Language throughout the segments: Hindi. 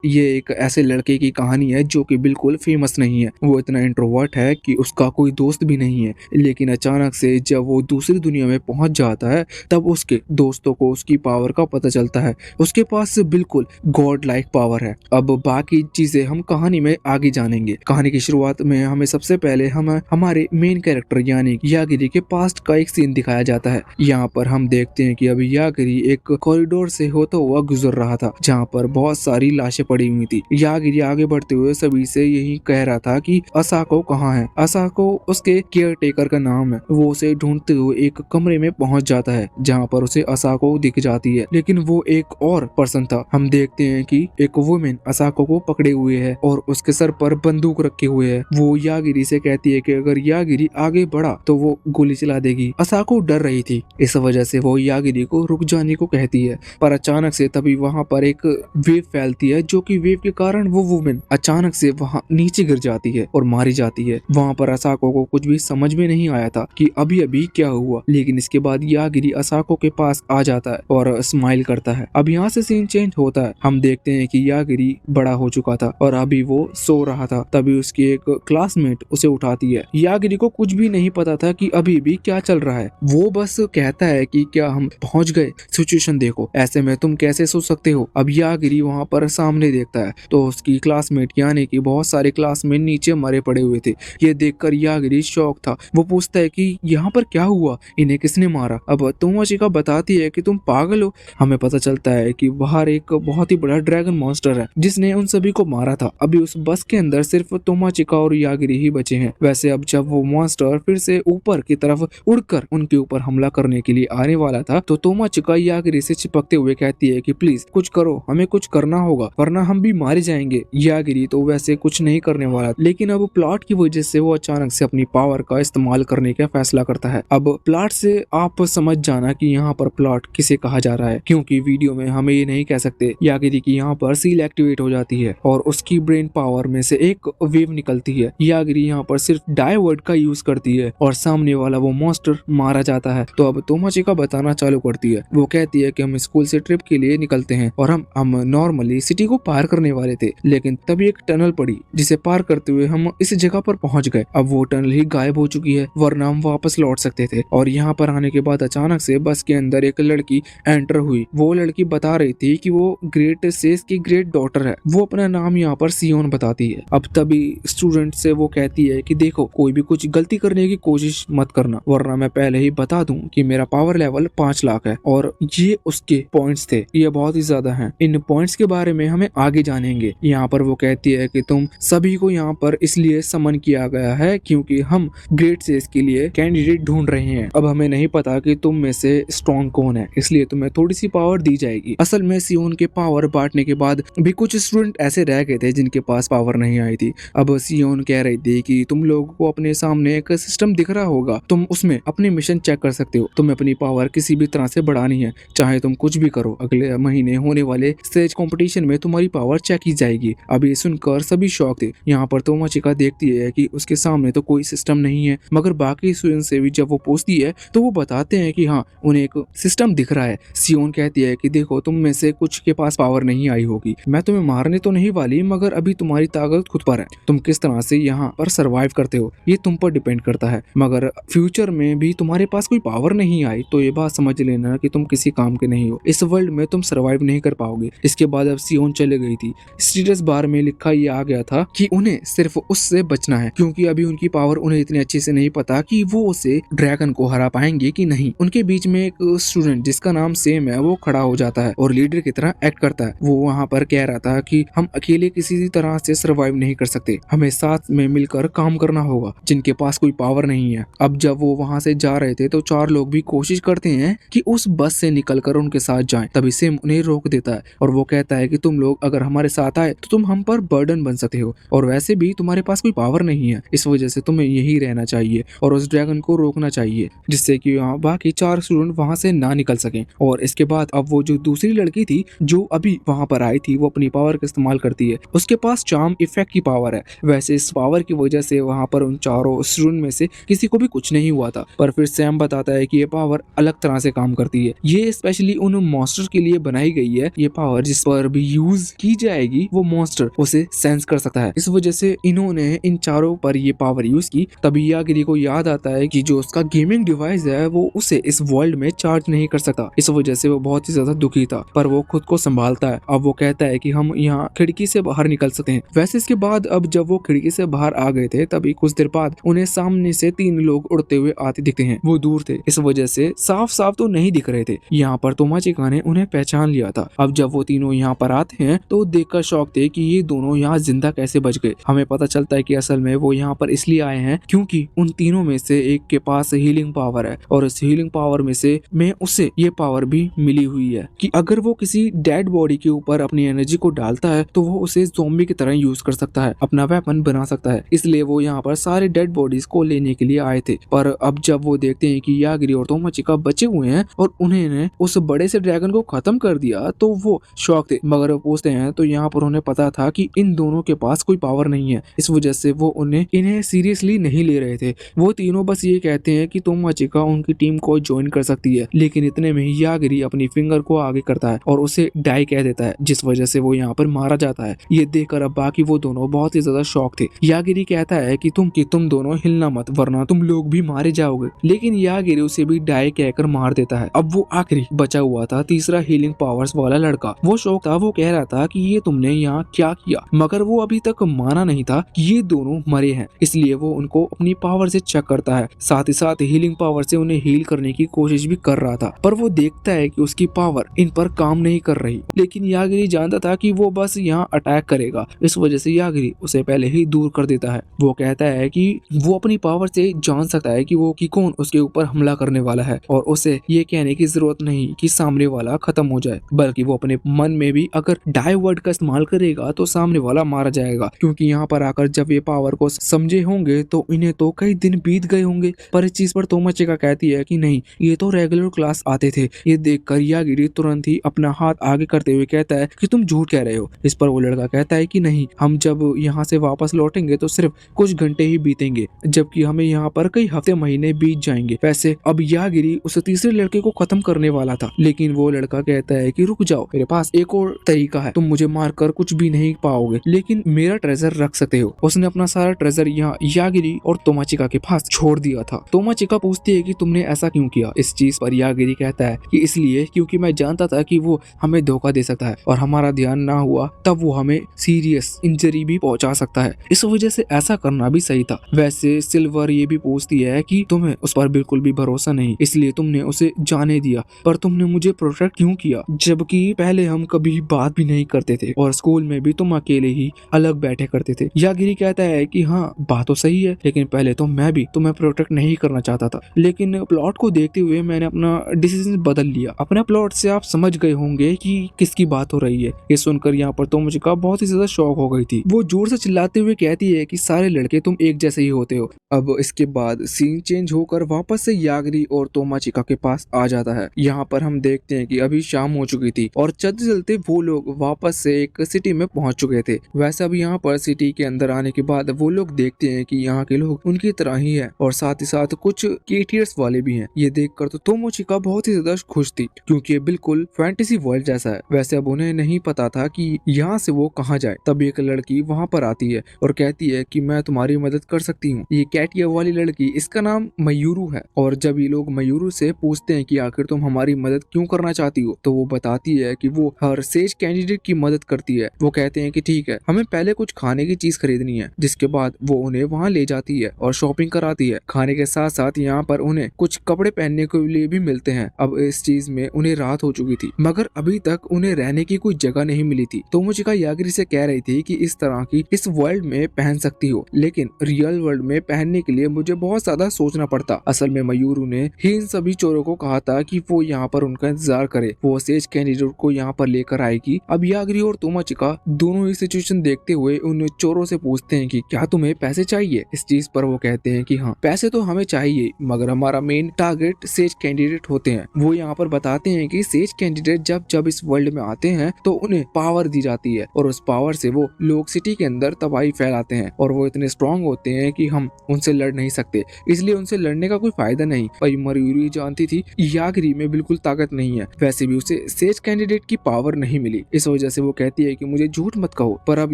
ये एक ऐसे लड़के की कहानी है जो कि बिल्कुल फेमस नहीं है। वो इतना इंट्रोवर्ट है कि उसका कोई दोस्त भी नहीं है, लेकिन अचानक से जब वो दूसरी दुनिया में पहुंच जाता है तब उसके दोस्तों को उसकी पावर का पता चलता है। उसके पास बिल्कुल गॉड लाइक पावर है। अब बाकी चीजें हम कहानी में आगे जानेंगे। कहानी की शुरुआत में हमें सबसे पहले हम हमारे मेन कैरेक्टर यानी यागिरी के पास्ट का एक सीन दिखाया जाता है। यहाँ पर हम देखते हैं कि अभी यागिरी एक कॉरिडोर से होता हुआ गुजर रहा था जहाँ पर बहुत सारी लाशें पड़ी हुई थी। यागिरी आगे बढ़ते हुए सभी से यही कह रहा था कि असाको कहाँ है। असाको उसके केयर टेकर का नाम है। वो उसे ढूंढते हुए एक कमरे में पहुंच जाता है जहाँ पर उसे असाको दिख जाती है, लेकिन वो एक और पर्सन था। हम देखते हैं कि एक वुमेन असाको को पकड़े हुए है और उसके सर पर बंदूक रखे हुए है। वो यागिरी से कहती है कि अगर यागिरी आगे बढ़ा तो वो गोली चला देगी। असाको डर रही थी, इस वजह से वो यागिरी को रुक जाने को कहती है, पर अचानक से तभी वहाँ पर एक वेव फैलती है जो कि वेव के कारण वो वुमेन अचानक से वहाँ नीचे गिर जाती है और मारी जाती है। वहाँ पर असाको को कुछ भी समझ में नहीं आया था कि अभी अभी क्या हुआ, लेकिन इसके बाद यागिरी असाको के पास आ जाता है और स्माइल करता है। अब यहाँ से सीन चेंज होता है। हम देखते हैं कि यागिरी बड़ा हो चुका था और अभी वो सो रहा था। तभी उसकी एक क्लासमेट उसे उठाती है। यागिरी को कुछ भी नहीं पता था कि अभी भी क्या चल रहा है। वो बस कहता है कि क्या हम पहुंच गए, सिचुएशन देखो, ऐसे में तुम कैसे सो सकते हो। अब यागिरी वहां पर सामने देखता है तो उसकी क्लासमेट यानी कि बहुत सारे क्लासमेट नीचे मरे पड़े हुए थे। ये देखकर यागिरी शॉक था। वो पूछता है कि यहाँ पर क्या हुआ, इन्हें किसने मारा। अब तोमोचिका बताती है कि तुम पागल हो। हमें पता चलता है कि बाहर एक बहुत ही बड़ा ड्रैगन मॉन्स्टर है जिसने उन सभी को मारा था। अभी उस बस के अंदर सिर्फ तोमोचिका और यागिरी ही बचे हैं। वैसे अब जब वो मॉन्स्टर फिर से ऊपर की तरफ उड़कर उनके ऊपर हमला करने के लिए आने वाला था तो तोमोचिका यागिरी से चिपकते हुए कहती है कि प्लीज कुछ करो, हमें कुछ करना होगा वरना हम भी मारे जाएंगे। यागिरी तो वैसे कुछ नहीं करने वाला, लेकिन अब प्लॉट की वजह से वो अचानक से अपनी पावर का इस्तेमाल करने का फैसला करता है। अब प्लॉट से आप समझ जाना कि यहाँ पर प्लॉट किसे कहा जा रहा है, क्योंकि वीडियो में हमें ये नहीं कह सकते। यागिरी की यहाँ पर सील एक्टिवेट हो जाती है और उसकी ब्रेन पावर में से एक वेव निकलती है। यागिरी यहाँ पर सिर्फ डाइवर्ट का यूज करती है और सामने वाला वो मॉन्स्टर मारा जाता है। तो अब तोमोचिका बताना चालू करती है। वो कहती है कि हम स्कूल से ट्रिप के लिए निकलते हैं और हम नॉर्मली सिटी को पार करने वाले थे, लेकिन तभी एक टनल पड़ी जिसे पार करते हुए हम इस जगह पर पहुंच गए। अब वो टनल ही गायब हो चुकी है, वरना हम वापस लौट सकते थे। और यहाँ पर आने के बाद अचानक से बस के अंदर एक लड़की एंटर हुई। वो लड़की बता रही थी कि वो ग्रेट सेस की ग्रेट डॉटर है। वो अपना नाम यहाँ पर सियोन बताती है। अब तभी स्टूडेंट से वो कहती है कि देखो, कोई भी कुछ गलती करने की कोशिश मत करना, वरना मैं पहले ही बता दूं कि मेरा पावर लेवल 5 लाख है। और ये उसके पॉइंट्स थे, ये बहुत ही ज्यादा हैं। इन पॉइंट्स के बारे में हमें आगे जानेंगे। यहाँ पर वो कहती है कि तुम सभी को यहाँ पर इसलिए समन किया गया है क्योंकि हम ग्रेट सेस के लिए कैंडिडेट ढूंढ रहे हैं। अब हमें नहीं पता कि तुम में से स्ट्रॉन्ग कौन है, इसलिए तुम्हें थोड़ी सी पावर दी जाएगी। असल में सियोन के पावर बांटने के बाद भी कुछ स्टूडेंट ऐसे रह गए थे जिनके पास पावर नहीं आई थी। अब सियोन कह रही थी कि तुम लोगों को अपने सामने एक सिस्टम दिख रहा होगा, तुम उसमें अपने मिशन चेक कर सकते हो। तुम्हें अपनी पावर किसी भी तरह से बढ़ानी है, चाहे तुम कुछ भी करो। अगले महीने होने वाले स्टेज कंपटीशन में तुम्हारी पावर चेक की जाएगी। अब ये सुनकर सभी शॉक थे। यहाँ पर तोमोचिका देखती है कि उसके सामने तो कोई सिस्टम नहीं है, मगर बाकी स्टूडेंट से भी जब वो पूछती है तो वो बताते हैं कि हाँ, उन्हें एक सिस्टम दिख रहा है। सियोन कहती है कि देखो, तुम में से कुछ के पास पावर नहीं आई होगी, मैं तुम्हें मारने तो नहीं वाली, मगर अभी तुम्हारी ताकत खुद पर है। तुम किस तरह से यहाँ पर सरवाइव करते हो ये तुम पर डिपेंड करता है। मगर फ्यूचर में भी तुम्हारे पास कोई पावर नहीं आई तो ये बात समझ लेना कि तुम किसी काम के नहीं हो। इस वर्ल्ड में तुम सरवाइव नहीं कर पाओगे। इसके बाद अब सियोन चले गई थी। स्टेटस बार में लिखा ये आ गया था कि उन्हें सिर्फ उससे बचना है, क्योंकि अभी उनकी पावर उन्हें इतनी अच्छे से नहीं पता कि वो उसे ड्रैगन को हरा पाएंगे कि नहीं। उनके बीच में एक स्टूडेंट जिसका नाम सेम है वो खड़ा हो जाता है और लीडर की तरह एक्ट करता है। वो वहाँ पर कह रहा था कि हम अकेले किसी तरह से सरवाइव नहीं कर सकते, हमें साथ में मिलकर काम करना होगा जिनके पास कोई पावर नहीं है। अब जब वो वहाँ से जा रहे थे तो 4 लोग भी कोशिश करते हैं कि उस बस से निकलकर उनके साथ जाएं। तभी सेम उन्हें रोक देता है और वो कहता है कि तुम लोग अगर हमारे साथ आए तो तुम हम पर बर्डन बन सकते हो, और वैसे भी तुम्हारे पास कोई पावर नहीं है, इस वजह से तुम्हें यही रहना चाहिए और उस ड्रैगन को रोकना चाहिए, जिससे कि बाकी 4 स्टूडेंट वहाँ से ना निकल सकें। और इसके बाद अब वो जो दूसरी लड़की थी जो अभी वहाँ पर आई थी, वो अपनी पावर का इस्तेमाल करती है। उसके पास चार्म इफेक्ट की पावर है। वैसे इस पावर की वजह से वहाँ पर उन चारों स्टूडेंट में से किसी को भी कुछ नहीं हुआ था, पर फिर सैम बताता है कि ये पावर अलग तरह से काम करती है। ये स्पेशली उन मॉन्स्टर के लिए बनाई गई है, ये पावर जिस पर भी यूज यूज की जाएगी वो मॉन्स्टर उसे सेंस कर सकता है। इस वजह से इन्होंने इन चारों पर ये पावर यूज की। तभी यागिरी को याद आता है कि जो उसका गेमिंग डिवाइस है वो उसे इस वर्ल्ड में चार्ज नहीं कर सकता। इस वजह से वो बहुत ही ज्यादा दुखी था, पर वो खुद को संभालता है। अब वो कहता है कि हम यहाँ खिड़की से बाहर निकल सकते हैं। वैसे इसके बाद अब जब वो खिड़की से बाहर आ गए थे तभी कुछ देर बाद उन्हें सामने से 3 लोग उड़ते हुए आते दिखते हैं। वो दूर थे, इस वजह से साफ साफ तो नहीं दिख रहे थे। यहाँ पर तोमाचिका ने उन्हें पहचान लिया था। अब जब वो तीनों यहाँ पर आते हैं तो देखकर शौक थे कि ये दोनों यहाँ जिंदा कैसे बच गए। हमें पता चलता है कि असल में वो यहाँ पर इसलिए आए हैं क्योंकि उन तीनों में से एक के पास हीलिंग पावर है और इस हीलिंग पावर में उसे ये पावर भी मिली हुई है कि अगर वो किसी डेड बॉडी के ऊपर अपनी एनर्जी को डालता है तो वो उसे ज़ॉम्बी की तरह यूज कर सकता है, अपना वेपन बना सकता है। इसलिए वो यहाँ पर सारे डेड बॉडीज को लेने के लिए आए थे। पर अब जब वो देखते हैं कि यागिरी और तोमाचिका बचे हुए हैं और उन्होंने उस बड़े से ड्रैगन को खत्म कर दिया तो वो शौक थे। मगर वो पूछते हैं तो यहाँ पर उन्हें पता था कि इन दोनों के पास कोई पावर नहीं है, इस वजह से वो इन्हें सीरियसली नहीं ले रहे थे। वो तीनों बस ये कहते हैं कि तोमाचिका उनकी टीम को ज्वाइन कर सकती है, लेकिन इतने में ही यागिरी अपनी फिंगर को आगे करता है और उसे डाई कह देता है, जिस वजह से वो यहाँ पर मारा जाता है। ये देखकर अब बाकी वो दोनों बहुत ही ज्यादा शॉक थे। यागिरी कहता है कि तुम दोनों हिलना मत वरना तुम लोग भी मारे जाओगे, लेकिन यागिरी उसे भी डाई कहकर मार देता है। अब वो आखिरी बचा हुआ था तीसरा हीलिंग पावर्स वाला लड़का। वो शौक था, वो कह रहा था कि ये तुमने यहाँ क्या किया, मगर वो अभी तक माना नहीं था कि ये दोनों मरे हैं। इसलिए वो उनको अपनी पावर से चेक करता है, साथ ही साथ हीलिंग पावर से उन्हें हील करने की कोशिश भी कर रहा था। पर वो देखता है कि उसकी पावर इन पर काम नहीं कर रही। लेकिन यागिरी जानता था कि वो बस यहाँ अटैक करेगा, इस वजह से यागिरी उसे पहले ही दूर कर देता है। वो कहता है कि वो अपनी पावर से जान सकता है कि कौन उसके ऊपर हमला करने वाला है और उसे ये कहने की जरूरत नहीं कि सामने वाला खत्म हो जाए, बल्कि वो अपने मन में भी अगर डाई वर्ड का इस्तेमाल करेगा तो सामने वाला मारा जाएगा। क्योंकि यहाँ पर आकर जब ये पावर को समझे होंगे तो इन्हें तो कई दिन बीत गए होंगे। पर इस चीज पर तोमाचिका कहती है कि नहीं, ये तो रेगुलर क्लास आते थे। ये देखकर यागिरी तुरंत ही अपना हाथ आगे करते हुए कहता है कि तुम झूठ कह रहे हो। इस पर वो लड़का कहता है कि नहीं, हम जब यहाँ से वापस लौटेंगे तो सिर्फ कुछ घंटे ही बीतेंगे, जबकि हमें यहाँ पर कई हफ्ते महीने बीत जाएंगे। वैसे अब यागिरी उस तीसरे लड़के को खत्म करने वाला था, लेकिन वो लड़का कहता है कि रुक जाओ, मेरे पास एक और तरीका है। तुम मुझे मारकर कुछ भी नहीं पाओगे, लेकिन मेरा ट्रेजर रख सकते हो। उसने अपना सारा ट्रेजर यहाँ यागिरी और तोमाचिका के पास छोड़ दिया था। तोमाचिका पूछती है कि तुमने ऐसा क्यों किया। इस चीज पर यागिरी कहता है कि इसलिए क्योंकि मैं जानता था कि वो हमें धोखा दे सकता है और हमारा ध्यान ना हुआ तब वो हमें सीरियस इंजरी भी पहुंचा सकता है, इस वजह से ऐसा करना भी सही था। वैसे सिल्वर ये भी पूछती है कि तुम्हें उस पर बिल्कुल भी भरोसा नहीं, इसलिए तुमने उसे जाने दिया, पर तुमने मुझे प्रोटेक्ट क्यों किया, जबकि पहले हम कभी बात भी नहीं करते थे और स्कूल में भी तुम अकेले ही अलग बैठे करते थे। यागिरी कहता है कि हाँ, बात तो सही है, लेकिन पहले तो मैं भी तुम्हें प्रोटेक्ट नहीं करना चाहता था, लेकिन प्लॉट को देखते हुए मैंने अपना डिसीजन बदल लिया। अपने प्लॉट से आप समझ गए होंगे कि किसकी बात हो रही है। ये सुनकर यहाँ पर तोमाचिका बहुत ही ज्यादा शॉक हो गई थी। वो जोर से चिल्लाते हुए कहती है कि सारे लड़के तुम एक जैसे ही होते हो। अब इसके बाद सीन चेंज होकर वापस से यागिरी और तोमाचिका के पास आ जाता है। यहाँ पर हम देखते हैं कि अभी शाम हो चुकी थी और चलते चलते वो लोग वापस से एक सिटी में पहुंच चुके थे। वैसे अब यहाँ पर सिटी के अंदर आने के बाद वो लोग देखते हैं कि यहाँ के लोग उनकी तरह ही है और साथ ही साथ कुछ केटियर्स वाले भी हैं। ये देखकर तो तोमाचिका बहुत ही ज्यादा खुश थी क्योंकि ये बिल्कुल फैंटेसी वर्ल्ड जैसा है। वैसे अब उन्हें नहीं पता था कि यहाँ से वो कहाँ जाए। तब एक लड़की वहाँ पर आती है और कहती है कि मैं तुम्हारी मदद कर सकती हूँ। ये कैटियर वाली लड़की, इसका नाम मयूरू है। और जब ये लोग मयूरू से पूछते हैं कि आखिर तुम हमारी मदद क्यों करना चाहती हो, तो वो बताती है कि वो हर सेज कैंडिडेट की मदद करती है। वो कहते हैं कि ठीक है, हमें पहले कुछ खाने की चीज खरीदनी है, जिसके बाद वो उन्हें वहाँ ले जाती है और शॉपिंग कराती है। खाने के साथ साथ यहाँ पर उन्हें कुछ कपड़े पहनने के लिए भी मिलते हैं। अब इस चीज में उन्हें रात हो चुकी थी, मगर अभी तक उन्हें रहने की कोई जगह नहीं मिली थी। तो मुझे यागिरी से कह रही थी कि इस तरह की इस वर्ल्ड में पहन सकती हो, लेकिन रियल वर्ल्ड में पहनने के लिए मुझे बहुत ज्यादा सोचना पड़ता। असल में मयूरू ने ही इन सभी चोरों को कहा था कि वो यहाँ पर उनका इंतजार करे, वो सेज कैंडिडेट को यहाँ पर लेकर आएगी। अब यागिरी और तोमाचिका दोनों ही सिचुएशन देखते हुए उन चोरों से पूछते हैं कि क्या तुम्हें पैसे चाहिए। इस चीज पर वो कहते हैं कि हाँ, पैसे तो हमें चाहिए, मगर हमारा मेन टारगेट सेज कैंडिडेट होते हैं। वो यहाँ पर बताते हैं कि सेज कैंडिडेट जब इस वर्ल्ड में आते हैं तो उन्हें पावर दी जाती है और उस पावर से वो लोग सिटी के अंदर तबाही फैलाते हैं और वो इतने स्ट्रॉन्ग होते हैं कि हम उनसे लड़ नहीं सकते, इसलिए उनसे लड़ने का कोई फायदा नहीं। पर मयूरी जानती थी यागिरी में बिल्कुल ताकत नहीं है, वैसे भी उसे सेज कैंडिडेट की पावर नहीं मिली। इस वजह वजह से वो कहती है कि मुझे झूठ मत कहो। पर अब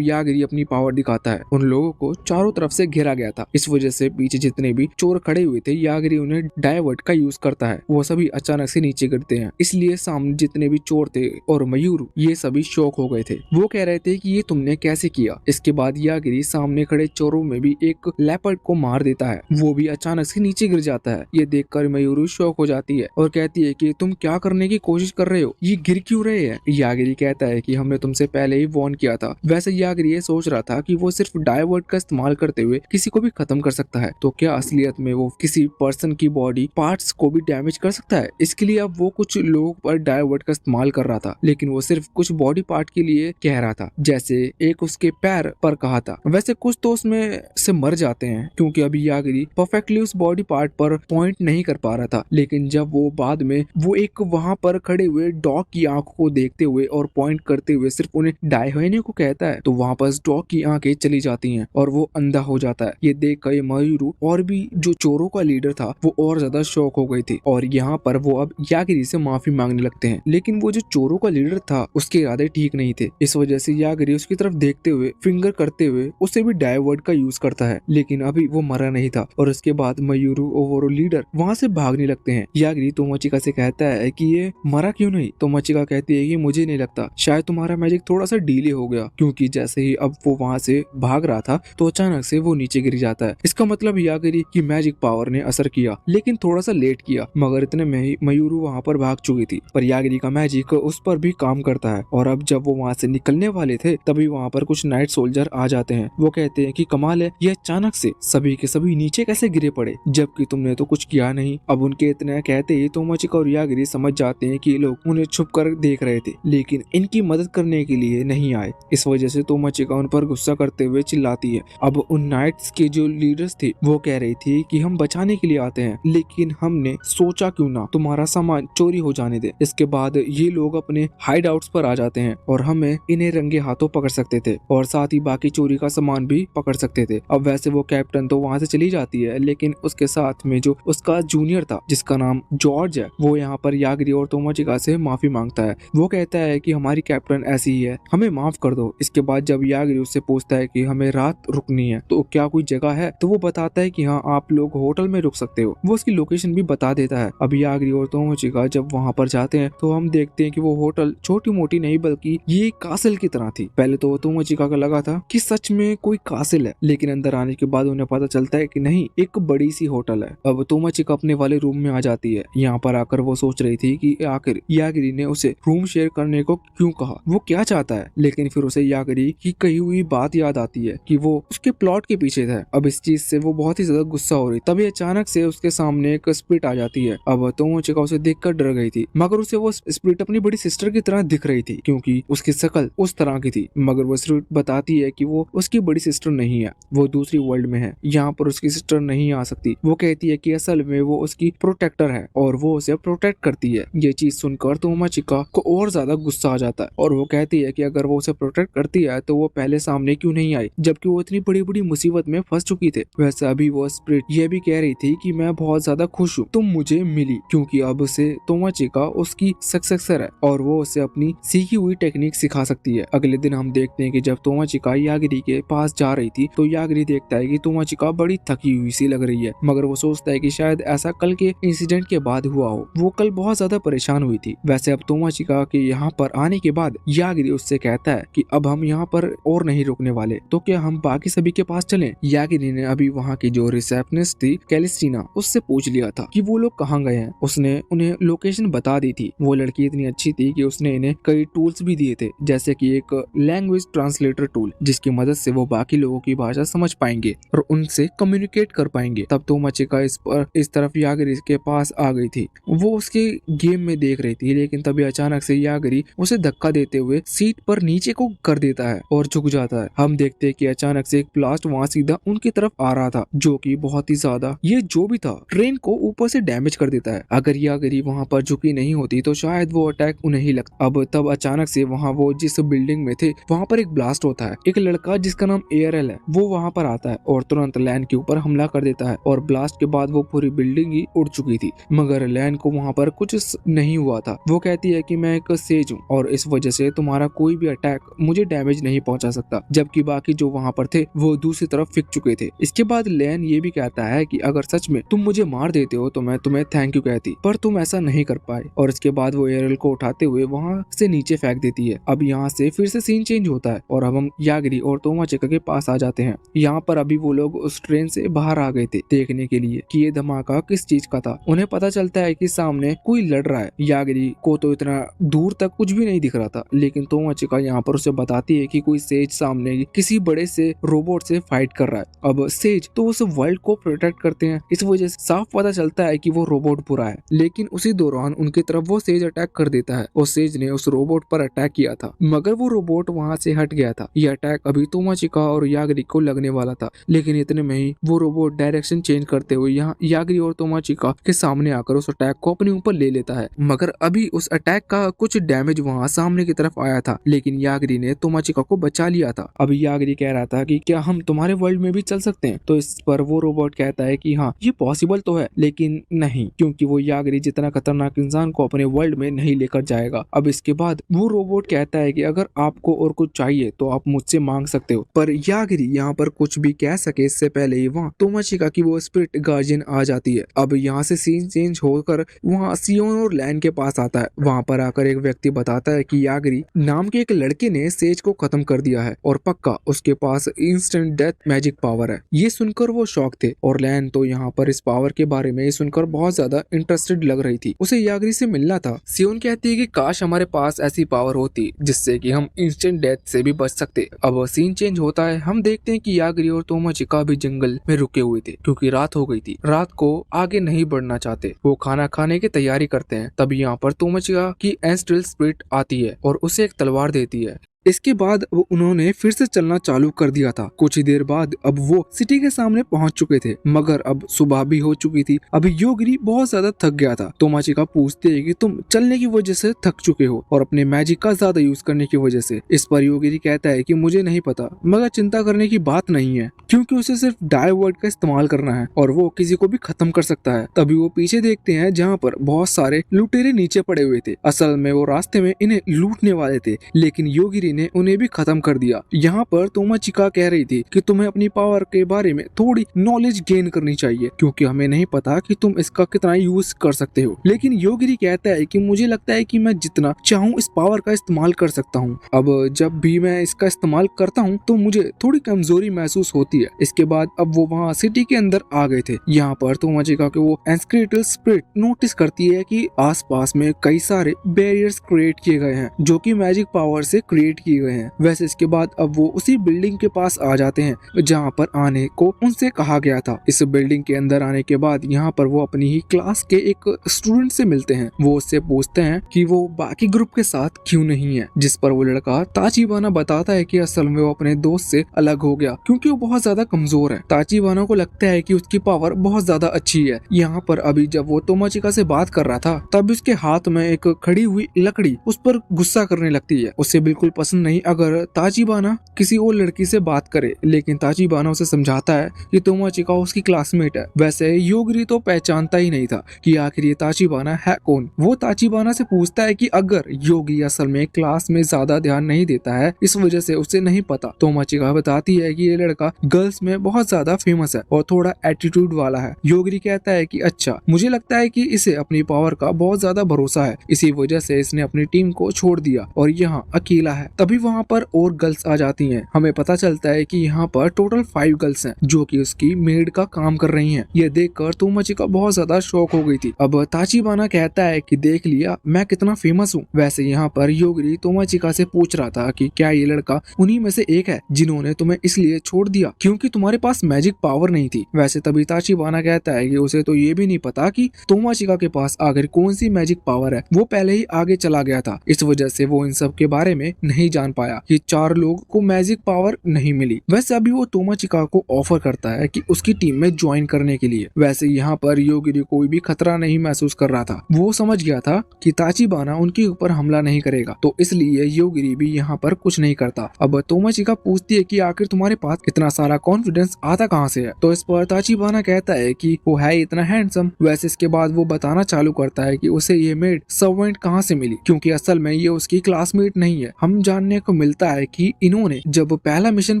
यागिरी अपनी पावर दिखाता है। उन लोगों को चारों तरफ से घेरा गया था, इस वजह से पीछे जितने भी चोर खड़े हुए थे यागिरी उन्हें डायवर्ट का यूज करता है। वो सभी अचानक से नीचे गिरते हैं, इसलिए सामने जितने भी चोर थे और मयूर ये सभी शॉक हो गए थे। वो कह रहे थे कि ये तुमने कैसे किया। इसके बाद यागिरी सामने खड़े चोरों में भी एक लेपर्ड को मार देता है, वो भी अचानक से नीचे गिर जाता है। ये देखकर मयूरू शॉक हो जाती है और कहती है कि तुम क्या करने की कोशिश कर रहे हो, ये गिर क्यों रहे हैं। यागिरी कहता है कि हमने तुमसे पहले ही वार्न किया था। वैसे यागिरी ये सोच रहा था कि वो सिर्फ डायवर्ट का इस्तेमाल करते हुए किसी को भी खत्म कर सकता है, तो क्या असलियत में वो किसी पर्सन की बॉडी पार्ट्स को भी डैमेज कर सकता है। इसके लिए अब वो कुछ लोगों पर डायवर्ट का इस्तेमाल कर रहा था, लेकिन वो सिर्फ कुछ बॉडी पार्ट के लिए कह रहा था, जैसे एक उसके पैर पर कहा था। वैसे कुछ तो उसमें से मर जाते हैं, क्योंकि अभी यागिरी परफेक्टली उस बॉडी पार्ट पर पॉइंट नहीं कर पा रहा था। लेकिन जब वो बाद में वो एक वहां पर खड़े हुए डॉग की आंखों को देखते हुए और पॉइंट करते हुए सिर्फ उन्हें डाई होने को कहता है, तो वहां पर डॉग की आंखें चली जाती हैं और वो अंधा हो जाता है। ये देख कर मयूरू और भी जो चोरों का लीडर था वो और ज्यादा शॉक हो गई थी और यहाँ पर वो अब यागिरी से माफी मांगने लगते हैं। लेकिन वो जो चोरों का लीडर था उसके इरादे ठीक नहीं थे, इस वजह से यागिरी उसकी तरफ देखते हुए फिंगर करते हुए उसे भी डायवर्ट का यूज करता है। लेकिन अभी वो मरा नहीं था और उसके बाद मयूरू और वो लीडर वहाँ से भागने लगते हैं। यागिरी तोमोचिका से कहता है कि ये मरा क्यों नहीं। तोमोचिका कहती है कि मुझे नहीं लगता, शायद तुम्हारा मैजिक थोड़ा सा डीले हो गया, क्योंकि जैसे ही अब वो वहाँ से भाग रहा था तो अचानक से वो नीचे गिर जाता है। इसका मतलब यागिरी की मैजिक पावर ने असर किया, लेकिन थोड़ा सा लेट किया। मगर इतने में ही मयूरू वहाँ पर भाग चुकी थी, पर यागिरी का मैजिक उस पर भी काम करता है। और अब जब वो वहाँ से निकलने वाले थे तभी वहाँ पर कुछ नाइट सोल्जर आ जाते हैं। वो कहते हैं कि कमाल है, ये अचानक से सभी के सभी नीचे कैसे गिरे पड़े, जबकि तुमने तो कुछ किया नहीं। अब उनके इतने कहते ही तोमोचिका और यागिरी समझ जाते हैं कि ये लोग उन्हें छुप कर देख रहे थे, लेकिन इनकी मदद करने के लिए नहीं आए। इस वजह से तोमोचिका उन पर गुस्सा करते हुए चिल्लाती है। अब उन नाइट्स के जो लीडर्स थे वो कह रही थी कि हम बचाने के लिए आते हैं, लेकिन हमने सोचा क्यों ना तुम्हारा सामान चोरी हो जाने दे। इसके बाद ये लोग अपने हाइड आउट्स पर आ जाते हैं और हमें इन्हें रंगे हाथों पकड़ सकते थे और साथ ही बाकी चोरी का सामान भी पकड़ सकते थे। अब वैसे वो कैप्टन तो वहाँ से चली जाती है, लेकिन उसके साथ में जो उसका जूनियर था जिसका नाम जॉर्ज है, वो यहाँ पर यागिरी और तोमोचिका से माफी मांगता है। वो कहता है कि हमारी कैप्टन ऐसी ही है, हमें माफ कर दो। इसके बाद जब यागिरी उससे पूछता है कि हमें रात रुकनी है तो क्या कोई जगह है, तो वो बताता है कि हाँ, आप लोग होटल में रुक सकते हो। वो उसकी लोकेशन भी बता देता है। अब यागिरी और तोमोचिका जब वहाँ पर जाते हैं तो हम देखते हैं कि वो होटल छोटी मोटी नहीं बल्कि ये कासिल की तरह थी। पहले तो तोमोचिका का लगा था कि सच में कोई कासिल है, लेकिन अंदर आने के बाद उन्हें पता चलता है कि नहीं, एक बड़ी सी होटल है। अब तोमोचिका अपने वाले रूम में आ जाती है। यहाँ पर आकर वो सोच रही थी कि आखिर यागिरी ने उसे रूम शेयर करने को क्यों कहा, वो क्या चाहता है। लेकिन फिर उसे यागिरी की कही हुई बात याद आती है कि वो उसके प्लॉट के पीछे था। अब इस चीज से वो बहुत ही ज्यादा गुस्सा हो रही, तभी अचानक से उसके सामने एक स्प्रिट आ जाती है। अब तोमोचिका उसे देखकर डर गई थी, मगर उसे वो स्प्रिट अपनी बड़ी सिस्टर की तरह दिख रही थी, क्योंकि उसकी शक्ल उस तरह की थी। मगर वो स्प्रिट बताती है कि वो उसकी बड़ी सिस्टर नहीं है, वो दूसरी वर्ल्ड में है, यहाँ पर उसकी सिस्टर नहीं आ सकती। वो कहती है कि असल में वो उसकी प्रोटेक्टर है और वो उसे प्रोटेक्ट करती है। ये चीज सुनकर तोमोचिका को और ज्यादा गुस्सा आ जाता है और वो कहती है कि अगर वो उसे प्रोटेक्ट करती है तो वो पहले सामने क्यों नहीं आई, जबकि वो इतनी बड़ी बड़ी मुसीबत में फंस चुकी थे। वैसे अभी वो स्प्रिट ये भी कह रही थी कि मैं बहुत ज्यादा खुश हूँ तुम मुझे मिली, क्योंकि अब उसे तोमोचिका उसकी सक्सेसर है और वो उसे अपनी सीखी हुई टेक्निक सिखा सकती है। अगले दिन हम देखते हैं कि जब तोमोचिका यागिरी के पास जा रही थी तो यागिरी देखता है कि तोमोचिका बड़ी थकी हुई सी लग रही है, मगर वो सोचता है कि शायद ऐसा कल के इंसिडेंट के बाद हुआ हो। वो कल बहुत ज्यादा परेशान हुई थी। वैसे अब तोमोचिका के यहाँ पर आने के बाद यागिरी उससे कहता है कि अब हम यहाँ पर और नहीं रुकने वाले, तो क्या हम बाकी सभी के पास चलें। यागिरी ने अभी वहाँ की जो रिसेप्शनिस्ट थी कैलिस्टीना, उससे पूछ लिया था कि वो लोग कहाँ गए हैं। उसने उन्हें लोकेशन बता दी थी। वो लड़की इतनी अच्छी थी कि उसने इन्हें कई टूल्स भी दिए थे, जैसे कि एक लैंग्वेज ट्रांसलेटर टूल, जिसकी मदद से वो बाकी लोगों की भाषा समझ पाएंगे और उनसे कम्युनिकेट कर पाएंगे। तब तोमोचिका इस तरफ यागिरी के पास आ गई थी। वो उसके गेम में देख रही थी, लेकिन तभी अचानक से यागिरी उसे धक्का देते हुए सीट पर नीचे को कर देता है और झुक जाता है। हम देखते हैं कि अचानक से एक ब्लास्ट वहाँ सीधा उनकी तरफ आ रहा था, जो कि बहुत ही ज्यादा ये जो भी था ट्रेन को ऊपर से डैमेज कर देता है। अगर यागिरी वहाँ पर झुकी नहीं होती तो शायद वो अटैक उन्हें ही लगता। अब तब अचानक से वहाँ वो जिस बिल्डिंग में थे वहाँ पर एक ब्लास्ट होता है। एक लड़का जिसका नाम एयरएल है वो वहाँ पर आता है और तुरंत लैंड के ऊपर हमला कर देता है और ब्लास्ट के बाद वो पूरी बिल्डिंग ही उड़ चुकी थी, मगर लैंड को वहाँ पर कुछ नहीं हुआ था। वो कहती है कि मैं एक सेज हूँ और इस वजह से तुम्हारा कोई भी अटैक मुझे डैमेज नहीं पहुंचा सकता। जबकि बाकी जो वहाँ पर थे वो दूसरी तरफ फिक चुके थे। इसके बाद लेन ये भी कहता है कि अगर सच में तुम मुझे मार देते हो तो मैं तुम्हें थैंक यू कहती, पर तुम ऐसा नहीं कर पाए। और इसके बाद वो एरियल को उठाते हुए वहाँ से नीचे फेंक देती है। अब यहाँ से फिर से सीन चेंज होता है और अब हम यागिरी और तोमाचिका के पास आ जाते हैं। यहाँ पर अभी वो लोग उस ट्रेन से बाहर आ गए थे देखने के लिए कि ये धमाका किस चीज का था। उन्हें पता चलता है कि सामने कोई लड़ रहा है। यागिरी को तो इतना दूर तक कुछ भी नहीं दिख रहा था, लेकिन तोमाचिका यहाँ पर उसे बताती है कि कोई सेज सामने किसी बड़े से रोबोट से फाइट कर रहा है। अब सेज तो उस वर्ल्ड को प्रोटेक्ट करते हैं, इस वजह से साफ पता चलता है कि वो रोबोट बुरा है। लेकिन उसी दौरान उनकी तरफ वो सेज अटैक कर देता है और सेज ने उस रोबोट पर अटैक किया था, मगर वो रोबोट वहाँ से हट गया था। यह अटैक अभी तोमाचिका और यागिरी को लगने वाला था, लेकिन इतने में ही वो रोबोट डायरेक्शन चेंज करते हुए यहाँ यागिरी और तोमाचिका के सामने आकर उस अटैक को अपने ऊपर ले लेता है। मगर अभी उस अटैक का कुछ डैमेज वहाँ सामने की तरफ आया था, लेकिन यागिरी ने तोमाचिका को बचा लिया था। अभी यागिरी कह रहा था कि क्या हम तुम्हारे वर्ल्ड में भी चल सकते हैं, तो इस पर वो रोबोट कहता है कि हाँ ये पॉसिबल तो है, लेकिन नहीं, क्योंकि वो यागिरी जितना खतरनाक इंसान को अपने वर्ल्ड में नहीं लेकर जाएगा। अब इसके बाद वो रोबोट कहता है कि अगर आपको और कुछ चाहिए तो आप मुझसे मांग सकते हो, पर यागिरी यहाँ पर कुछ भी कह सके इससे पहले ही वहाँ तोमाचिका की वो स्पिरिट गार्जियन आ जाती है। अब यहाँ से सीन चेंज होकर वहाँ सियोन और लैन के पास आता है। वहाँ पर आकर एक व्यक्ति बताता है कि यागिरी नाम के एक लड़के ने सेज को खत्म कर दिया है और पक्का उसके पास इंस्टेंट डेथ मैजिक पावर है। ये सुनकर वो शॉक थे और लैन तो यहाँ पर इस पावर के बारे में सुनकर बहुत ज्यादा इंटरेस्टेड लग रही थी, उसे यागिरी से मिलना था। सियोन कहती है कि काश हमारे पास ऐसी पावर होती जिससे कि हम इंस्टेंट डेथ से भी बच सकते। अब सीन चेंज होता है, हम देखते हैं कि यागिरी और तोमाचिका भी जंगल में रुके हुए थे क्योंकि रात हो गई थी। रात को आगे नहीं बढ़ना चाहते, वो खाना खाने की तैयारी करते हैं। तभी यहाँ पर तोमाचिका की एंस्ट्रल स्पिरिट आती है और उसे एक तलवार देती है। इसके बाद वो उन्होंने फिर से चलना चालू कर दिया था। कुछ ही देर बाद अब वो सिटी के सामने पहुंच चुके थे, मगर अब सुबह भी हो चुकी थी। अभी योगिरी बहुत ज्यादा थक गया था। तोमाचिका पूछते है कि तुम चलने की वजह से थक चुके हो और अपने मैजिक का ज्यादा यूज करने की वजह से। इस पर योगिरी कहता है कि मुझे नहीं पता, मगर चिंता करने की बात नहीं है, क्योंकि उसे सिर्फ डाई वर्ड का इस्तेमाल करना है और वो किसी को भी खत्म कर सकता है। तभी वो पीछे देखते हैं जहाँ पर बहुत सारे लुटेरे नीचे पड़े हुए थे। असल में वो रास्ते में इन्हें लूटने वाले थे, लेकिन योगिरी ने उन्हें भी खत्म कर दिया। यहाँ पर तोमाचिका कह रही थी कि तुम्हें अपनी पावर के बारे में थोड़ी नॉलेज गेन करनी चाहिए, क्योंकि हमें नहीं पता कि तुम इसका कितना यूज कर सकते हो। लेकिन योगिरी कहता है कि मुझे लगता है कि मैं जितना चाहूँ इस पावर का इस्तेमाल कर सकता हूँ। अब जब भी मैं इसका इस्तेमाल करता हूँ तो मुझे थोड़ी कमजोरी महसूस होती है। इसके बाद अब वो वहाँ सिटी के अंदर आ गए थे। यहाँ पर तोमाचिका के वो एंस्क्रेटल स्पिरिट नोटिस करती है कि आसपास में कई सारे बैरियर्स क्रिएट किए गए हैं जो कि मैजिक पावर से क्रिएट किए गए हैं। वैसे इसके बाद अब वो उसी बिल्डिंग के पास आ जाते हैं जहाँ पर आने को उनसे कहा गया था। इस बिल्डिंग के अंदर आने के बाद यहाँ पर वो अपनी ही क्लास के एक स्टूडेंट से मिलते हैं। वो उससे पूछते हैं कि वो बाकी ग्रुप के साथ क्यों नहीं है, जिस पर वो लड़का ताचिबाना बताता है कि असल में वो अपने दोस्त से अलग हो गया क्योंकि वो बहुत ज्यादा कमजोर है। ताचिबाना को लगता है कि उसकी पावर बहुत ज्यादा अच्छी है। यहाँ पर अभी जब वो तोमाचिका से बात कर रहा था तब उसके हाथ में एक खड़ी हुई लकड़ी उस पर गुस्सा करने लगती है। उसे बिल्कुल पसंद नहीं अगर ताचिबाना किसी और लड़की से बात करे, लेकिन ताचिबाना उसे समझाता है कि तोमाचिका उसकी क्लासमेट है। वैसे योगिरी तो पहचानता ही नहीं था कि आखिर ये ताचिबाना है कौन। वो ताचिबाना से पूछता है कि अगर योगी असल में क्लास में ज्यादा ध्यान नहीं देता है इस वजह से उसे नहीं पता। तोमाचिका बताती है कि ये लड़का गर्ल्स में बहुत ज्यादा फेमस है और थोड़ा एटीट्यूड वाला है। योगिरी कहता है कि अच्छा, मुझे लगता है कि इसे अपनी पावर का बहुत ज्यादा भरोसा है, इसी वजह से इसने अपनी टीम को छोड़ दिया और यहाँ अकेला है। तभी वहाँ पर और गर्ल्स आ जाती हैं। हमें पता चलता है कि यहाँ पर टोटल 5 गर्ल्स हैं जो कि उसकी मेड का काम कर रही हैं। ये देखकर तोमाचिका बहुत ज्यादा शॉक हो गई थी। अब ताचिबाना कहता है कि देख लिया मैं कितना फेमस हूँ। वैसे यहाँ पर योगिरी तोमाचिका से पूछ रहा था कि क्या ये लड़का उन्हीं में से एक है जिन्होंने तुम्हें इसलिए छोड़ दिया क्योंकि तुम्हारे पास मैजिक पावर नहीं थी। वैसे तभी ताचिबाना कहता है कि उसे तो ये भी नहीं पता कि तोमाचिका के पास आखिर कौन सी मैजिक पावर है, वो पहले ही आगे चला गया था, इस वजह से वो इन सब के बारे में नहीं नहीं जान पाया कि 4 लोगों को मैजिक पावर नहीं मिली। वैसे अभी वो तोमाचिका को ऑफर करता है कि उसकी टीम में ज्वाइन करने के लिए। वैसे यहाँ पर योगिरी कोई भी खतरा नहीं महसूस कर रहा था। वो समझ गया था कि ताचिबाना उनके ऊपर हमला नहीं करेगा, तो इसलिए योगिरी भी यहाँ पर कुछ नहीं करता। अब तोमाचिका पूछती है कि आखिर तुम्हारे पास इतना सारा कॉन्फिडेंस आता कहाँ से है? तो इस पर ताचिबाना कहता है कि वो है इतना हैंडसम। वैसे इसके बाद वो बताना चालू करता है कि उसे ये मेड सर्वेंट कहाँ से मिली, क्योंकि असल में ये उसकी क्लासमेट नहीं है। हम जानने को मिलता है कि इन्होंने जब पहला मिशन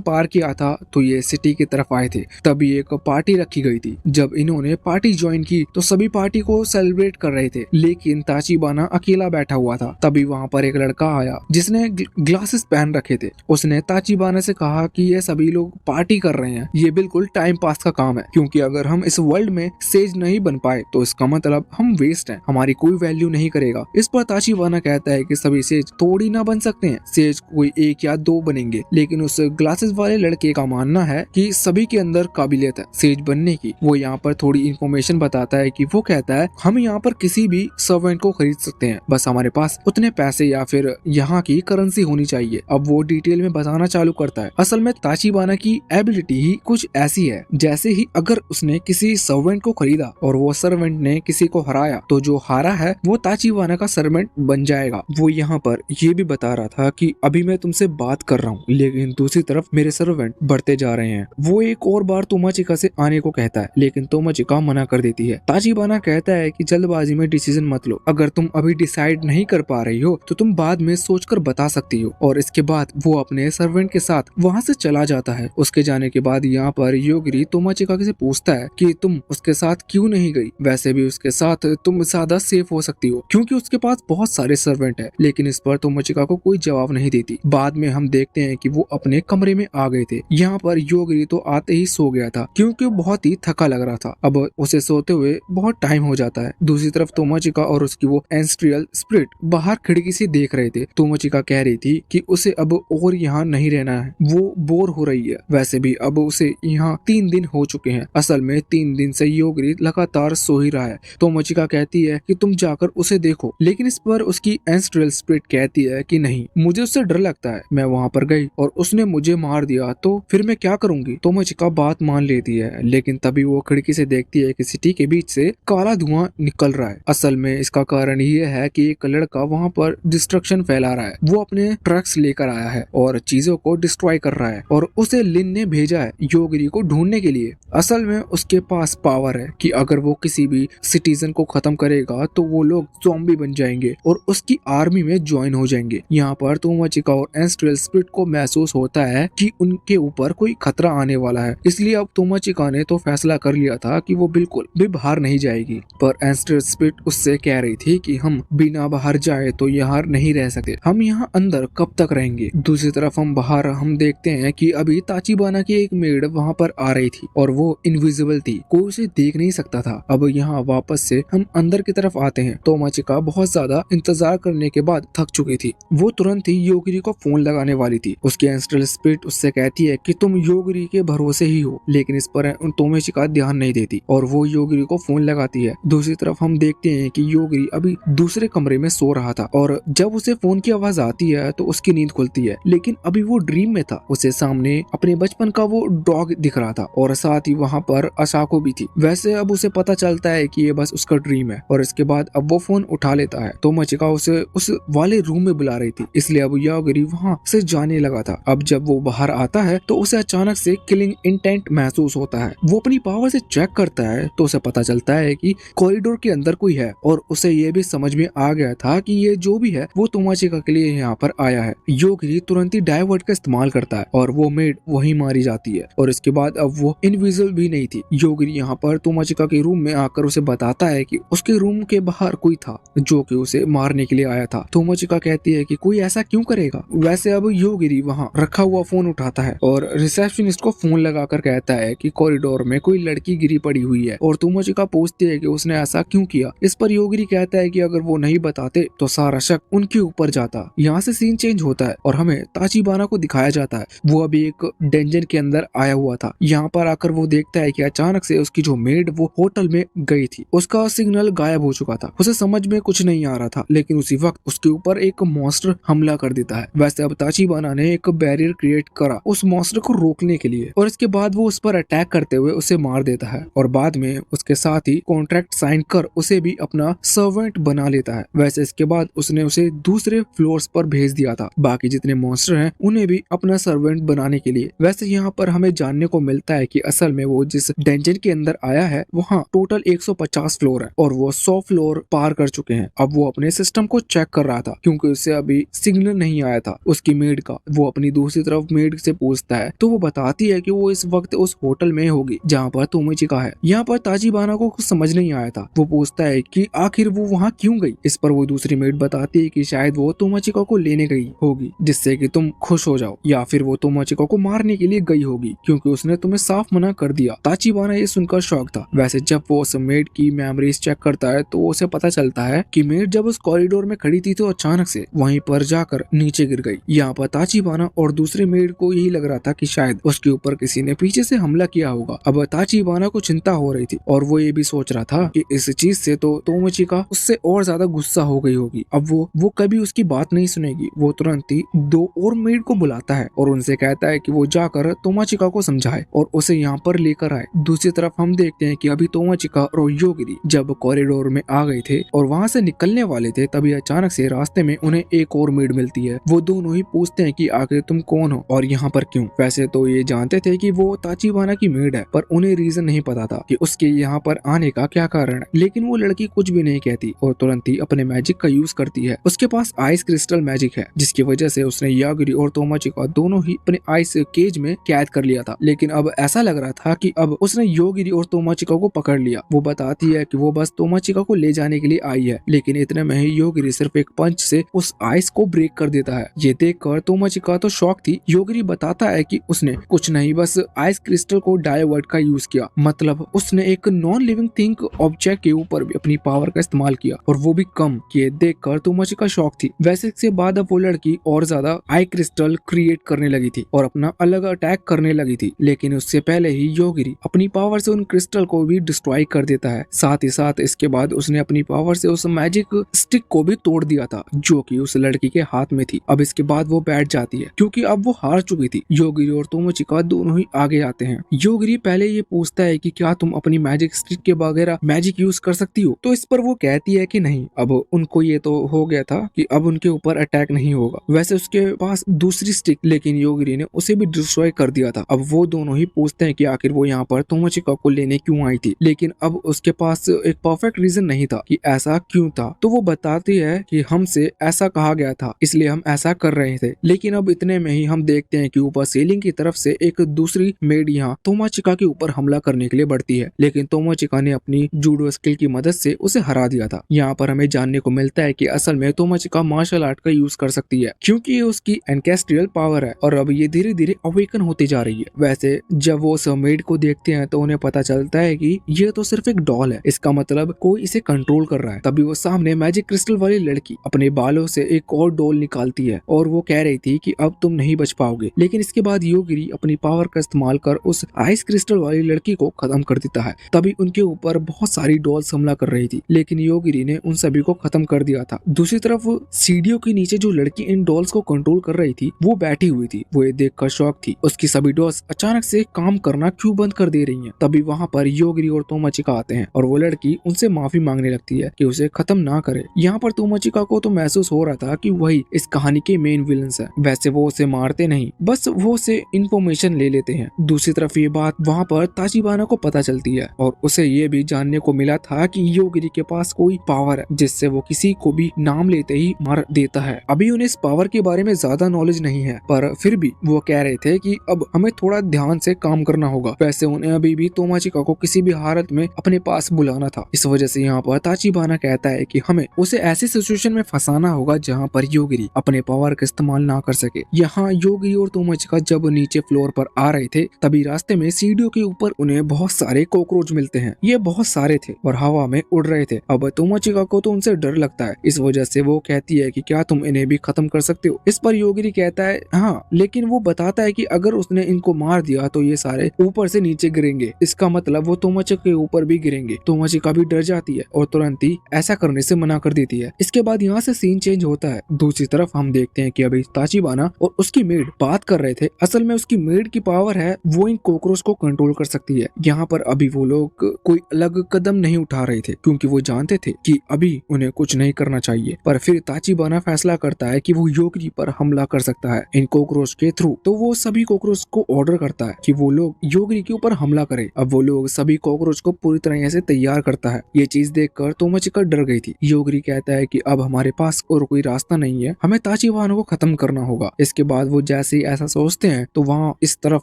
पार किया था तो ये सिटी की तरफ आए थे। तभी एक पार्टी रखी गई थी। जब इन्होंने पार्टी ज्वाइन की तो सभी पार्टी को सेलिब्रेट कर रहे थे, लेकिन ताचिबाना अकेला बैठा हुआ था। तभी वहाँ पर एक लड़का आया जिसने ग्लासेस पहन रखे थे। उसने ताचिबाना से कहा कि ये सभी लोग पार्टी कर रहे हैं, ये बिल्कुल टाइम पास का काम है, क्योंकि अगर हम इस वर्ल्ड में सेज नहीं बन पाए तो इसका मतलब हम वेस्ट हैं, हमारी कोई वैल्यू नहीं करेगा। इस पर ताचिबाना कहता है कि सभी सेज थोड़ी ना बन सकते हैं, सेज कोई 1 या 2 बनेंगे। लेकिन उस ग्लासेस वाले लड़के का मानना है कि सभी के अंदर काबिलियत है सेज बनने की। वो यहाँ पर थोड़ी इंफॉर्मेशन बताता है कि वो कहता है हम यहाँ पर किसी भी सर्वेंट को खरीद सकते हैं, बस हमारे पास उतने पैसे या फिर यहाँ की करेंसी होनी चाहिए। अब वो डिटेल में बताना चालू करता है। असल में ताचिबाना की एबिलिटी ही कुछ ऐसी है, जैसे ही अगर उसने किसी सर्वेंट को खरीदा और वो सर्वेंट ने किसी को हराया तो जो हारा है वो ताचिबाना का सर्वेंट बन जाएगा। वो यहाँ पर ये भी बता रहा था कि अभी मैं तुमसे बात कर रहा हूँ, लेकिन दूसरी तरफ मेरे सर्वेंट बढ़ते जा रहे हैं। वो एक और बार तोमाचिका से आने को कहता है, लेकिन तोमाचिका मना कर देती है। ताचिबाना कहता है कि जल्दबाजी में डिसीजन मत लो, अगर तुम अभी डिसाइड नहीं कर पा रही हो तो तुम बाद में सोचकर बता सकती हो। और इसके बाद वो अपने सर्वेंट के साथ वहाँ से चला जाता है। उसके जाने के बाद यहाँ पर योगिरी तोमाचिका से पूछता है कि तुम उसके साथ क्यों नहीं गई? वैसे भी उसके साथ तुम ज्यादा सेफ हो सकती हो, क्योंकि उसके पास बहुत सारे सर्वेंट है। लेकिन इस पर तोमाचिका को कोई जवाब नहीं देती। बाद में हम देखते हैं कि वो अपने कमरे में आ गए थे। यहाँ पर योगिरी तो आते ही सो गया था, क्योंकि वो बहुत ही थका लग रहा था। अब उसे सोते हुए बहुत टाइम हो जाता है। दूसरी तरफ तोमाचिका और उसकी वो एंस्ट्रियल स्पिरिट बाहर खिड़की से देख रहे थे। तोमाचिका कह रही थी कि उसे अब और यहाँ नहीं रहना है, वो बोर हो रही है। वैसे भी अब उसे यहाँ 3 दिन हो चुके हैं। असल में 3 दिन से योगिरी लगातार सो ही रहा है। तोमाचिका कहती है कि तुम जाकर उसे देखो, लेकिन इस पर उसकी एंस्ट्रियल स्पिरिट कहती है कि नहीं, मुझे उससे डर लगता है। मैं वहाँ पर गई और उसने मुझे मार दिया तो फिर मैं क्या करूंगी? तोमाचिका बात मान लेती है, लेकिन तभी वो खिड़की से देखती है कि सिटी के बीच से काला धुआं निकल रहा है। असल में इसका कारण ये है कि एक लड़का वहाँ पर डिस्ट्रक्शन फैला रहा है। वो अपने ट्रक्स लेकर आया है और चीजों को डिस्ट्रॉय कर रहा है, और उसे लिन ने भेजा है योगिरी को ढूंढने के लिए। असल में उसके पास पावर है कि अगर वो किसी भी सिटीजन को खत्म करेगा तो वो लोग ज़ॉम्बी बन जाएंगे और उसकी आर्मी में ज्वाइन हो जाएंगे। यहाँ पर तोमाचिका और एंस्ट्रियल स्पिरिट को महसूस होता है कि उनके ऊपर कोई खतरा आने वाला है। इसलिए अब तोमाचिका ने तो फैसला कर लिया था कि वो बिल्कुल भी बाहर नहीं जाएगी। पर एंस्ट्रियल स्पिरिट उससे कह रही थी कि हम बिना बाहर जाए तो यहाँ नहीं रह सकते, हम यहाँ अंदर कब तक रहेंगे। दूसरी तरफ हम देखते हैं कि अभी ताचिबाना की एक मेड वहाँ पर आ रही थी और वो इनविजिबल थी, कोई उसे देख नहीं सकता था। अब यहाँ वापस से हम अंदर की तरफ आते हैं। तोमाचिका बहुत ज्यादा इंतजार करने के बाद थक चुकी थी। वो तुरंत ही योगिरी को फोन लगाने वाली थी। उसकी एंस्ट्रियल स्पिरिट उससे कहती है कि तुम योगिरी के भरोसे ही हो, लेकिन इस पर तोमाचिका ध्यान नहीं देती और वो योगिरी को फोन लगाती है। दूसरी तरफ हम देखते हैं कि योगिरी अभी दूसरे कमरे में सो रहा था और जब उसे फोन की आवाज आती है तो उसकी नींद खुलती है, लेकिन अभी वो ड्रीम में था। उसे सामने अपने बचपन का वो डॉग दिख रहा था और साथ ही वहाँ पर असाको भी थी। वैसे अब उसे पता चलता है कि ये बस उसका ड्रीम है और इसके बाद अब वो फोन उठा लेता है। तोमाचिका उसे उस वाले रूम में बुला रही थी, इसलिए अब योगिरी वहाँ से जाने लगा था। अब जब वो बाहर आता है तो उसे अचानक से किलिंग इंटेंट महसूस होता है। वो अपनी पावर से चेक करता है तो उसे पता चलता है कि कॉरिडोर के अंदर कोई है और उसे ये भी समझ में आ गया था कि ये जो भी है वो तोमाचिका के लिए यहाँ पर आया है। योगिरी तुरंत ही डाइवर्ट का इस्तेमाल करता है और वो मेड वहीं मारी जाती है और इसके बाद अब वो इनविजिबल भी नहीं थी। योगिरी यहाँ पर तोमाचिका के रूम में आकर उसे बताता है कि उसके रूम के बाहर कोई था जो कि उसे मारने के लिए आया था। तोमाचिका कहती है कि कोई ऐसा क्यों करेगा। वैसे अब योगिरी वहाँ रखा हुआ फोन उठाता है और रिसेप्शनिस्ट को फोन लगाकर कहता है कि कॉरिडोर में कोई लड़की गिरी पड़ी हुई है और तोमाचिका पूछती है कि उसने ऐसा क्यों किया। इस पर योगिरी कहता है कि अगर वो नहीं बताते तो सारा शक उनके ऊपर जाता। यहाँ से सीन चेंज होता है और हमें ताचिबाना को दिखाया जाता है। वो अभी एक डेंजर के अंदर आया हुआ था। यहाँ पर आकर वो देखता है कि अचानक से उसकी जो मेड वो होटल में गई थी, उसका सिग्नल गायब हो चुका था। उसे समझ में कुछ नहीं आ रहा था, लेकिन उसी वक्त उसके ऊपर एक मॉन्स्टर हमला कर देता है। वैसे अब ताचिबाना ने एक बैरियर क्रिएट करा उस मॉन्स्टर को रोकने के लिए और इसके बाद वो उस पर अटैक करते हुए उसे मार देता है और बाद में उसके साथ ही कॉन्ट्रैक्ट साइन कर उसे भी अपना सर्वेंट बना लेता है। वैसे इसके बाद उसने उसे दूसरे फ्लोर्स पर भेज दिया था बाकी जितने मॉन्स्टर हैं उन्हें भी अपना सर्वेंट बनाने के लिए। वैसे यहाँ पर हमें जानने को मिलता है कि असल में वो जिस डेंजन के अंदर आया है वहाँ टोटल 150 फ्लोर है और वो 100 फ्लोर पार कर चुके हैं। अब वो अपने सिस्टम को चेक कर रहा था क्योंकि उसे अभी सिग्नल नहीं आया था उसकी मेड का। वो अपनी दूसरी तरफ मेड से पूछता है तो वो बताती है कि वो इस वक्त उस होटल में होगी जहाँ पर तोमोचिका है। यहाँ पर ताचिबाना को कुछ समझ नहीं आया था। वो पूछता है कि आखिर वो वहाँ क्यों गई। इस पर वो दूसरी मेड बताती है कि शायद वो तोमोचिका को लेने गई होगी जिससे कि तुम खुश हो जाओ या फिर वो तोमोचिका को मारने के लिए गई होगी क्योंकि उसने तुम्हें साफ मना कर दिया। ताचिबाना ये सुनकर शॉक था। वैसे जब वो उस मेड की मेमोरीज चेक करता है तो उसे पता चलता है कि मेड जब उस कॉरिडोर में खड़ी थी तो अचानक से वहीं पर जाकर नीचे गिर गई। यहाँ पर ताचिबाना और दूसरे मेड को यही लग रहा था कि शायद उसके ऊपर किसी ने पीछे से हमला किया होगा। अब ताचिबाना को चिंता हो रही थी और वो ये भी सोच रहा था कि इस चीज से तो तोमोचिका उससे और ज्यादा गुस्सा हो गई होगी। अब वो कभी उसकी बात नहीं सुनेगी। वो तुरंत ही 2 और मेड को बुलाता है और उनसे कहता है कि वो जाकर तोमोचिका को समझाए और उसे यहाँ पर लेकर आए। दूसरी तरफ हम देखते हैं कि अभी तोमोचिका और योगिरी जब कॉरिडोर में आ गए थे और वहाँ से निकलने वाले थे तभी अचानक से रास्ते में उन्हें एक और मेड मिलती है। वो दोनों ही पूछते हैं कि आखिर तुम कौन हो और यहाँ पर क्यों। वैसे तो ये जानते थे कि वो ताचिबाना की मेड है पर उन्हें रीजन नहीं पता था कि उसके यहाँ पर आने का क्या कारण है। लेकिन वो लड़की कुछ भी नहीं कहती और तुरंत ही अपने मैजिक का यूज करती है। उसके पास आइस क्रिस्टल मैजिक है जिसकी वजह से उसने यागिरी और तोमोचिका दोनों ही अपने आइस केज में कैद कर लिया था। लेकिन अब ऐसा लग रहा था कि अब उसने योगिरी और तोमोचिका को पकड़ लिया। वो बताती है कि वो बस तोमोचिका को ले जाने के लिए आई है लेकिन इतने में ही योगिरी सिर्फ एक पंच से उस आइस को ब्रेक कर देता है। ये देखकर तोमोचिका तो शॉक थी। योगिरी बताता है कि उसने कुछ नहीं बस आइस क्रिस्टल को डायवर्ट का यूज किया, मतलब उसने एक नॉन लिविंग थिंग ऑब्जेक्ट के ऊपर भी अपनी पावर का इस्तेमाल किया और वो भी कम। ये देखकर तोमोचिका शॉक थी। वैसे इसके बाद अब वो लड़की और ज्यादा आई क्रिस्टल क्रिएट करने लगी थी और अपना अलग अटैक करने लगी थी लेकिन उससे पहले ही योगिरी अपनी पावर से उन क्रिस्टल को भी डिस्ट्रॉय कर देता है। साथ ही साथ इसके बाद उसने अपनी पावर से उस मैजिक स्टिक को भी तोड़ दिया था जो कि उस लड़की के हाथ में थी। अब इसके बाद वो बैठ जाती है क्योंकि अब वो हार चुकी थी। योगिरी और तोमोचिका दोनों ही आगे आते हैं। योगिरी पहले ये पूछता है कि क्या तुम अपनी मैजिक स्टिक के वगैरह मैजिक यूज कर सकती हो, तो इस पर वो कहती है कि नहीं। अब उनको ये तो हो गया था कि अब उनके ऊपर अटैक नहीं होगा। वैसे उसके पास दूसरी स्टिक लेकिन योगिरी ने उसे भी डिस्ट्रॉय कर दिया था। अब वो दोनों ही पूछते हैं कि आखिर वो यहाँ पर तोमोचिका को लेने क्यों आई थी, लेकिन अब उसके पास एक परफेक्ट रीजन नहीं था कि ऐसा क्यों था। तो वो बताती है कि हमसे ऐसा कहा गया था इसलिए हम ऐसा कर रहे थे। लेकिन अब इतने में ही हम देखते हैं कि ऊपर सीलिंग की तरफ से एक दूसरी मेड यहाँ तोमोचिका के ऊपर हमला करने के लिए बढ़ती है लेकिन तोमोचिका ने अपनी जूडो स्किल की मदद से उसे हरा दिया था। यहाँ पर हमें जानने को मिलता है कि असल में तोमोचिका मार्शल आर्ट का यूज कर सकती है क्योंकि ये उसकी एनकेस्ट्रियल पावर है और अब ये धीरे धीरे अवेकन होती जा रही है। वैसे जब वो उस मेड को देखते हैं तो उन्हें पता चलता है कि ये तो सिर्फ एक डॉल है, इसका मतलब कोई इसे कंट्रोल कर रहा है। तभी वो सामने मैजिक क्रिस्टल वाली लड़की अपने बालों से एक और डॉल निकालती है और वो कह रही थी कि अब तुम नहीं बच पाओगे। लेकिन इसके बाद योगिरी अपनी पावर का इस्तेमाल कर उस आइस क्रिस्टल वाली लड़की को खत्म कर देता है। तभी उनके ऊपर बहुत सारी डॉल्स हमला कर रही थी लेकिन योगिरी ने उन सभी को खत्म कर दिया था। दूसरी तरफ सीढ़ियों के नीचे जो लड़की इन डॉल्स को कंट्रोल कर रही थी वो बैठी हुई थी। वो ये देखकर शॉक थी। उसकी सभी डॉल्स अचानक से काम करना क्यों बंद कर दे रही हैं। तभी वहाँ पर योगिरी और तोमोचिका आते हैं और वो लड़की उनसे माफी मांगने लगती है कि उसे खत्म ना करे। यहाँ पर तोमोचिका को तो महसूस हो रहा था कि वही इस कहानी के मेन विलन्स है। वैसे वो उसे मारते नहीं, बस वो उसे इंफॉर्मेशन ले लेते हैं। दूसरी तरफ ये बात वहाँ पर ताचिबाना को पता चलती है और उसे ये भी जानने को मिला था कि योगिरी के पास कोई पावर है जिससे वो किसी को भी नाम लेते ही मार देता है। अभी उन्हें इस पावर के बारे में ज्यादा नॉलेज नहीं है पर फिर भी वो कह रहे थे कि अब हमें थोड़ा ध्यान से काम करना होगा। वैसे उन्हें अभी भी तोमोचिका को किसी भी हालत में अपने पास बुलाना था। इस वजह से यहाँ पर ताचिबाना कहता है कि हमें उसे ऐसी सिचुएशन में फंसाना होगा जहाँ पर योगिरी अपने पावर का इस्तेमाल ना कर सके। यहाँ योगिरी और तोमोचिका जब नीचे फ्लोर पर आ रहे थे तभी रास्ते में सीढ़ियों के ऊपर उन्हें बहुत सारे कॉकरोच मिलते हैं। ये बहुत सारे थे और हवा में उड़ रहे थे। अब तोमोचिका को तो उनसे डर लगता है। इस वजह से वो कहती है कि क्या तुम इन्हें भी खत्म कर सकते हो। इस पर योगिरी कहता है हाँ, लेकिन वो बताता है कि अगर उसने इनको मार दिया तो ये सारे ऊपर से नीचे गिरेंगे, इसका मतलब वो तोमोचिका के ऊपर भी गिरेंगे। तोमोचिका भी डर जाती है और तुरंत ही ऐसा करने से मना कर देती है। इसके बाद यहाँ से सीन चेंज होता है। दूसरी तरफ तरफ हम देखते हैं कि अभी ताचिबाना और उसकी मेड बात कर रहे थे। असल में उसकी मेड की पावर है वो इन कॉकरोच को कंट्रोल कर सकती है। यहाँ पर अभी वो लोग कोई अलग कदम नहीं उठा रहे थे क्योंकि वो जानते थे कि अभी उन्हें कुछ नहीं करना चाहिए। पर फिर ताचिबाना फैसला करता है कि वो योगरी पर हमला कर सकता है इन कॉकरोच के थ्रू। तो वो सभी कॉकरोच को ऑर्डर करता है कि वो लोग योगरी के ऊपर हमला करें। अब वो लोग सभी कॉकरोच को पूरी तरह से तैयार करता है। ये चीज देखकर तोमोचिका डर गई थी। योगरी कहता है कि अब हमारे पास और कोई रास्ता नहीं है, हमें ताचिबाना को खत्म करना होगा। इसके बाद वो जैसे ही ऐसा सोचते हैं तो वहाँ इस तरफ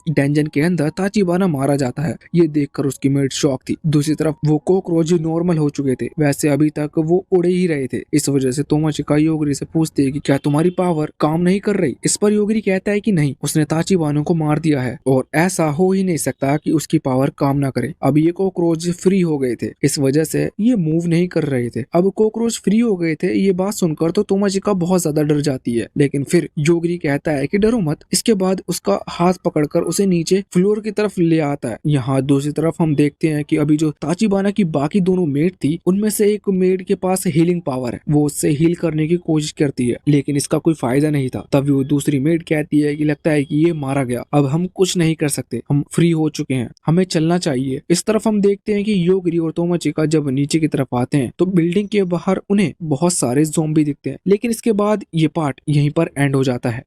डेंजन के अंदर ताचिबाना मारा जाता है। ये देखकर उसकी मेड शॉक थी। दूसरी तरफ वो कॉकरोच नॉर्मल हो चुके थे, वैसे अभी तक वो उड़े ही रहे थे। इस वजह से तोमोचिका योगरी से पूछती है कि क्या तुम्हारी पावर काम नहीं कर रही। इस पर योगरी कहता है कि नहीं, उसने ताचिबाना को मार दिया है और ऐसा हो ही नहीं सकता कि उसकी पावर काम ना करे। अब ये कॉकरोच फ्री हो गए थे, इस वजह से ये मूव नहीं कर रहे थे। अब कॉकरोच फ्री हो गए थे, ये बात सुनकर तो तोमोचिका बहुत ज्यादा डर जाती है। लेकिन फिर योगरी कहता है कि डरो मत। इसके बाद उसका हाथ पकड़कर उसे नीचे फ्लोर की तरफ ले आता है। यहाँ दूसरी तरफ हम देखते हैं कि अभी जो ताचिबाना की बाकी दोनों मेड थी उनमें से एक मेड के पास हीलिंग पावर है। वो उससे हील करने की कोशिश करती है लेकिन इसका कोई फायदा नहीं था। तभी वो दूसरी मेड कहती है कि लगता है कि ये मारा गया, अब हम कुछ नहीं कर सकते, हम फ्री हो चुके हैं, हमें चलना चाहिए। इस तरफ हम देखते हैं कि योगरी और तोमोचिका जब नीचे की तरफ आते हैं तो बिल्डिंग के बाहर उन्हें बहुत सारे ज़ॉम्बी दिखते हैं। लेकिन इसके बाद ये पार्ट यहीं पर एंड हो जाता है।